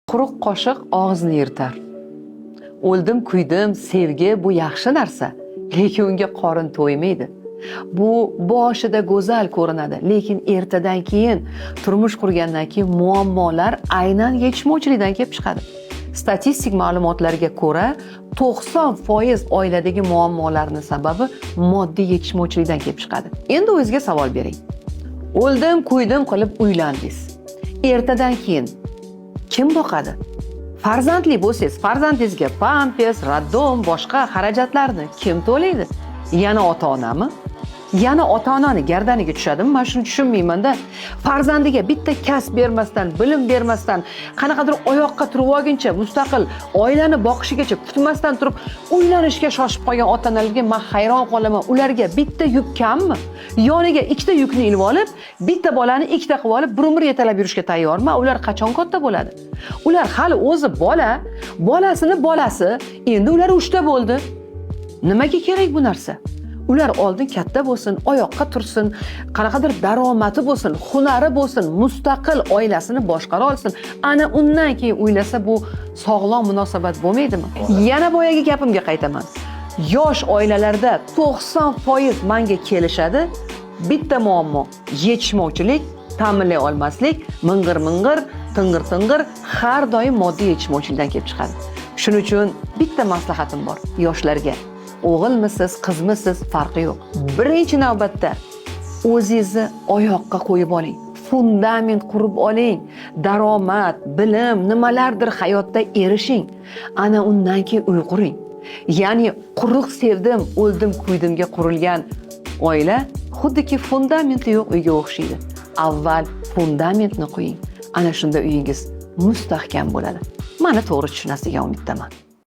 Quruq qoshiq og'izni yirtar. O'ldim, kuydim, sevgi bu yaxshi narsa, lekin unga qorin to'ymaydi. Bu boshida go'zal ko'rinadi, lekin ertadan keyin, turmush qurgandan keyin muammolar aynan yetishmovchilikdan kelib chiqadi. Statistik ma'lumotlarga ko'ra, 90% oiladagi muammolarning sababi moddiy yetishmovchilikdan kelib chiqadi. Endi o'zingizga savol bering. O'ldim, kuydim qilib uylandingiz. Ertadan keyin kim boqadi? Farzandli bo'lsangiz, farzandingizga pampers, raddom, boshqa xarajatlarni kim to'laydi? Yana ota-onami? Yana ota-onani gardaniga tushadimi? Men shuni tushunmayman-da. Farzandiga bitta kasb bermasdan, bilim bermasdan, qanaqadir oyoqqa turib olguncha, mustaqil oilani boqishigacha kutmasdan turib, uylanishga shoshib qolgan ota-onalarga men hayron qolaman. Ularga bitta yuk kammi? Yoniga ikkita yukni ilib olib, bitta bolani ikkita qilib olib, bir-bir yetalab yurishga tayyormi? Ular qachon katta bo'ladi? Ular hali o'zi bola, bolasini bolasi, endi ular 3 ta bo'ldi. Nimaga kerak bu narsa? Ular oldin katta bo'lsin, oyoqqa tursin, qanaqadir daromati bo'lsin, hunari bo'lsin, mustaqil oilasini boshqara olsin. Ana undan keyin uylasa bu sog'lom munosabat bo'lmaydimi? Yana boyagi gapimga qaytaman. Yosh oilalarda 90% menga kelishadi. Bitta muammo, yetishmovchilik, ta'minlay olmaslik, ming'ir-ming'ir, ting'ir-ting'ir har doim moddiy yetishmovchilikdan kelib chiqadi. Shuning uchun bitta maslahatim bor yoshlarga. O'g'ilmisiz, qizmisiz farqi yo'q. Birinchi navbatda o'zingizni oyoqqa qo'yib oling. Fundament qurib oling. Daromad, bilim, nimalardir hayotda erishing. Ana undan keyin uy quring. Ya'ni quruq sevdim, o'ldim, kuydimga qurilgan oila xuddiki fundamenti yo'q uyga o'xshaydi. Avval fundamentni qo'ying. Ana shunda uyingiz mustahkam bo'ladi. Meni to'g'ri tushunasiz degan umiddaman.